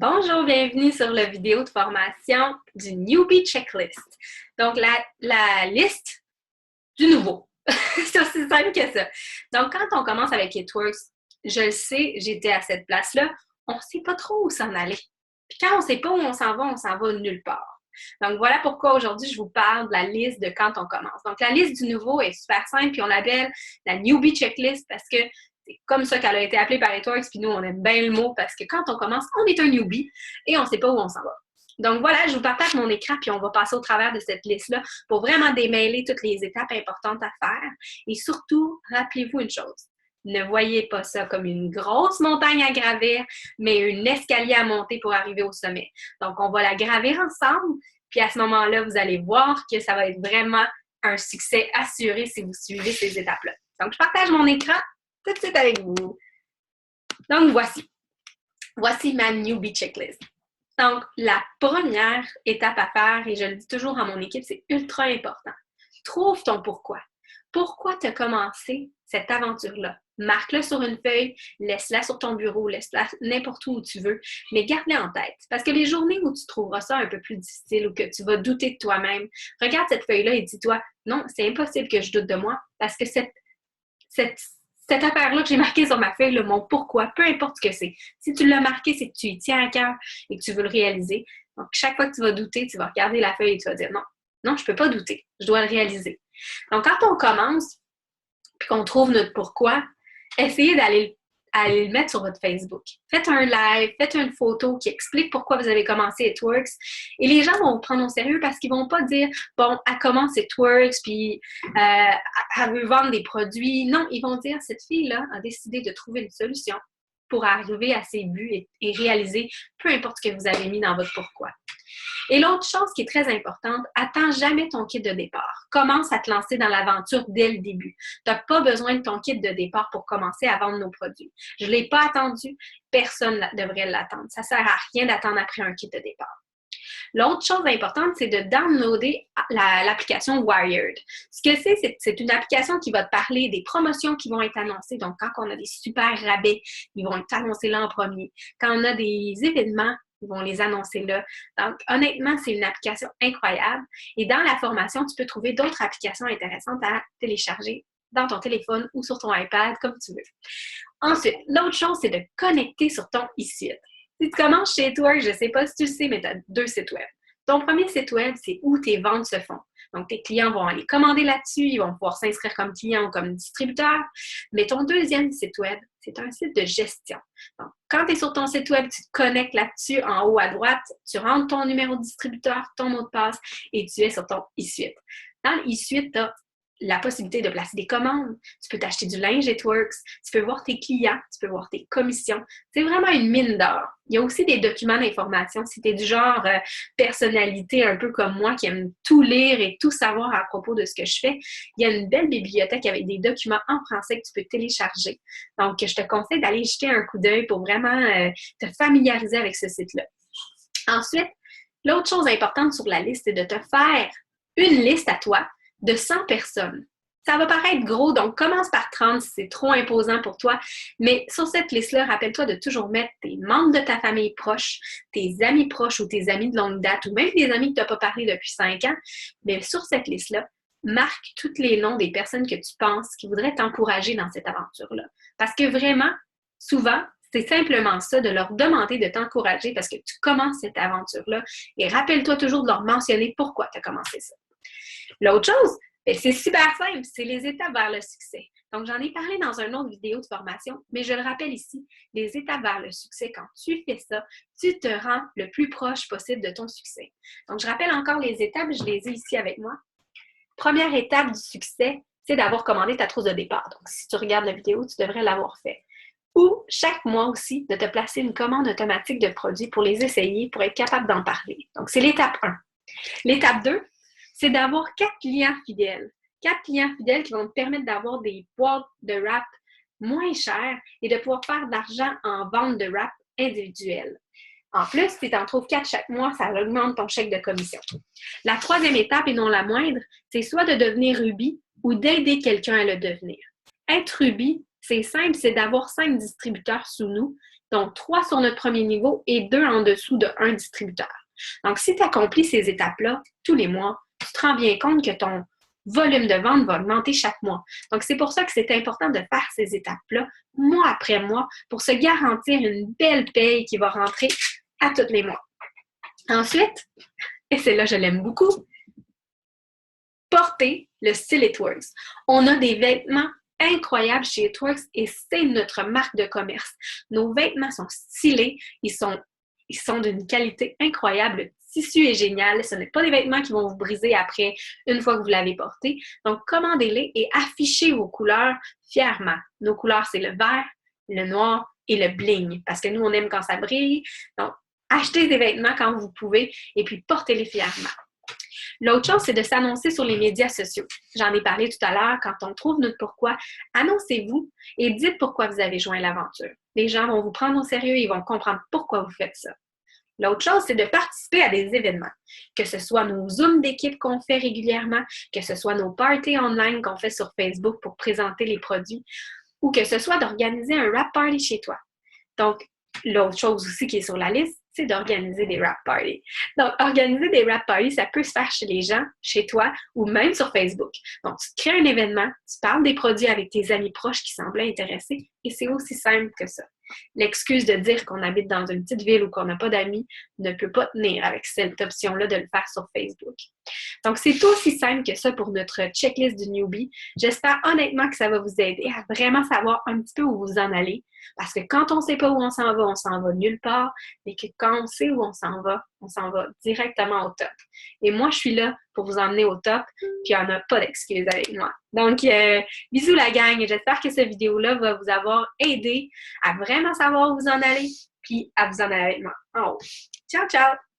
Bonjour, bienvenue sur la vidéo de formation du Newbie Checklist. Donc, la liste du nouveau. C'est aussi simple que ça. Donc, quand on commence avec It-Works, je le sais, j'étais à cette place-là, on ne sait pas trop où s'en aller. Puis quand on ne sait pas où on s'en va nulle part. Donc, voilà pourquoi aujourd'hui, je vous parle de la liste de quand on commence. Donc, la liste du nouveau est super simple, puis on l'appelle la Newbie Checklist parce que c'est comme ça qu'elle a été appelée par It-Works, puis nous, on aime bien le mot parce que quand on commence, on est un newbie et on ne sait pas où on s'en va. Donc voilà, je vous partage mon écran, puis on va passer au travers de cette liste-là pour vraiment démêler toutes les étapes importantes à faire. Et surtout, rappelez-vous une chose, ne voyez pas ça comme une grosse montagne à gravir, mais un escalier à monter pour arriver au sommet. Donc, on va la gravir ensemble, puis à ce moment-là, vous allez voir que ça va être vraiment un succès assuré si vous suivez ces étapes-là. Donc, je partage mon écran tout de suite avec vous. Donc, voici ma newbie checklist. Donc, la première étape à faire, et je le dis toujours à mon équipe, c'est ultra important. Trouve ton pourquoi. Pourquoi tu as commencé cette aventure-là? Marque-le sur une feuille, laisse-la sur ton bureau, laisse-la n'importe où tu veux, mais garde-la en tête. Parce que les journées où tu trouveras ça un peu plus difficile ou que tu vas douter de toi-même, regarde cette feuille-là et dis-toi, non, c'est impossible que je doute de moi parce que cette affaire-là que j'ai marquée sur ma feuille, mon pourquoi, peu importe ce que c'est. Si tu l'as marqué, c'est que tu y tiens à cœur et que tu veux le réaliser. Donc, chaque fois que tu vas douter, tu vas regarder la feuille et tu vas dire non, non, je ne peux pas douter, je dois le réaliser. Donc, quand on commence puis qu'on trouve notre pourquoi, essayez d'aller le mettre sur votre Facebook. Faites un live, faites une photo qui explique pourquoi vous avez commencé It-Works. Et les gens vont vous prendre au sérieux parce qu'ils ne vont pas dire bon, elle commence It-Works, puis elle veut vendre des produits. Non, ils vont dire cette fille-là a décidé de trouver une solution pour arriver à ses buts et réaliser peu importe ce que vous avez mis dans votre pourquoi. Et l'autre chose qui est très importante, attends jamais ton kit de départ. Commence à te lancer dans l'aventure dès le début. Tu n'as pas besoin de ton kit de départ pour commencer à vendre nos produits. Je ne l'ai pas attendu, personne ne devrait l'attendre. Ça ne sert à rien d'attendre après un kit de départ. L'autre chose importante, c'est de downloader l'application Wired. Ce que c'est une application qui va te parler des promotions qui vont être annoncées. Donc, quand on a des super rabais, ils vont être annoncés là en premier. Quand on a des événements, ils vont les annoncer là. Donc, honnêtement, c'est une application incroyable. Et dans la formation, tu peux trouver d'autres applications intéressantes à télécharger dans ton téléphone ou sur ton iPad, comme tu veux. Ensuite, l'autre chose, c'est de connecter sur ton e-suite. Si tu commences chez It-Works, je ne sais pas si tu le sais, mais tu as 2 sites web. Ton premier site web, c'est où tes ventes se font. Donc, tes clients vont aller commander là-dessus, ils vont pouvoir s'inscrire comme client ou comme distributeur. Mais ton deuxième site web, c'est un site de gestion. Donc, quand tu es sur ton site web, tu te connectes là-dessus en haut à droite, tu rentres ton numéro de distributeur, ton mot de passe et tu es sur ton e-suite. Dans le e-suite, tu as la possibilité de placer des commandes. Tu peux t'acheter du linge It-Works. Tu peux voir tes clients. Tu peux voir tes commissions. C'est vraiment une mine d'or. Il y a aussi des documents d'information. Si tu es du genre personnalité un peu comme moi qui aime tout lire et tout savoir à propos de ce que je fais, il y a une belle bibliothèque avec des documents en français que tu peux télécharger. Donc, je te conseille d'aller jeter un coup d'œil pour vraiment te familiariser avec ce site-là. Ensuite, l'autre chose importante sur la liste, c'est de te faire une liste à toi de 100 personnes. Ça va paraître gros, donc commence par 30 si c'est trop imposant pour toi. Mais sur cette liste-là, rappelle-toi de toujours mettre tes membres de ta famille proche, tes amis proches ou tes amis de longue date, ou même des amis que tu n'as pas parlé depuis 5 ans. Mais sur cette liste-là, marque tous les noms des personnes que tu penses qui voudraient t'encourager dans cette aventure-là. Parce que vraiment, souvent, c'est simplement ça, de leur demander de t'encourager parce que tu commences cette aventure-là. Et rappelle-toi toujours de leur mentionner pourquoi tu as commencé ça. L'autre chose, c'est super simple, c'est les étapes vers le succès. Donc, j'en ai parlé dans une autre vidéo de formation, mais je le rappelle ici, les étapes vers le succès, quand tu fais ça, tu te rends le plus proche possible de ton succès. Donc, je rappelle encore les étapes, je les ai ici avec moi. Première étape du succès, c'est d'avoir commandé ta trousse de départ. Donc, si tu regardes la vidéo, tu devrais l'avoir fait. Ou chaque mois aussi, de te placer une commande automatique de produits pour les essayer, pour être capable d'en parler. Donc, c'est l'étape 1. L'étape 2, c'est d'avoir 4 clients fidèles. 4 clients fidèles qui vont te permettre d'avoir des boîtes de wrap moins chères et de pouvoir faire de l'argent en vente de wrap individuelle. En plus, si tu en trouves 4 chaque mois, ça augmente ton chèque de commission. La troisième étape, et non la moindre, c'est soit de devenir Ruby ou d'aider quelqu'un à le devenir. Être Ruby, c'est simple, c'est d'avoir 5 distributeurs sous nous Donc, 3 sur notre premier niveau et 2 en dessous de un distributeur. Donc, si tu accomplis ces étapes-là tous les mois, tu te rends bien compte que ton volume de vente va augmenter chaque mois. Donc, c'est pour ça que c'est important de faire ces étapes-là, mois après mois, pour se garantir une belle paye qui va rentrer à tous les mois. Ensuite, et c'est là que je l'aime beaucoup, porter le style It Works. On a des vêtements incroyables chez It Works et c'est notre marque de commerce. Nos vêtements sont stylés, ils sont d'une qualité incroyable. Le tissu est génial. Ce n'est pas des vêtements qui vont vous briser après une fois que vous l'avez porté. Donc, commandez-les et affichez vos couleurs fièrement. Nos couleurs, c'est le vert, le noir et le bling parce que nous, on aime quand ça brille. Donc, achetez des vêtements quand vous pouvez et puis portez-les fièrement. L'autre chose, c'est de s'annoncer sur les médias sociaux. J'en ai parlé tout à l'heure. Quand on trouve notre pourquoi, annoncez-vous et dites pourquoi vous avez joint l'aventure. Les gens vont vous prendre au sérieux et ils vont comprendre pourquoi vous faites ça. L'autre chose, c'est de participer à des événements, que ce soit nos Zooms d'équipe qu'on fait régulièrement, que ce soit nos parties online qu'on fait sur Facebook pour présenter les produits, ou que ce soit d'organiser un wrap party chez toi. Donc, l'autre chose aussi qui est sur la liste, c'est d'organiser des wrap parties. Donc, organiser des wrap parties, ça peut se faire chez les gens, chez toi ou même sur Facebook. Donc, tu crées un événement, tu parles des produits avec tes amis proches qui semblaient intéressés et c'est aussi simple que ça. L'excuse de dire qu'on habite dans une petite ville ou qu'on n'a pas d'amis ne peut pas tenir avec cette option-là de le faire sur Facebook. Donc, c'est aussi simple que ça pour notre checklist du newbie. J'espère honnêtement que ça va vous aider à vraiment savoir un petit peu où vous en allez. Parce que quand on ne sait pas où on s'en va nulle part. Mais que quand on sait où on s'en va directement au top. Et moi, je suis là pour vous emmener au top, puis il n'y en a pas d'excuses avec moi. Donc, bisous la gang, j'espère que cette vidéo-là va vous avoir aidé à vraiment savoir où vous en allez, puis à vous en aller avec moi en haut. Ciao, ciao!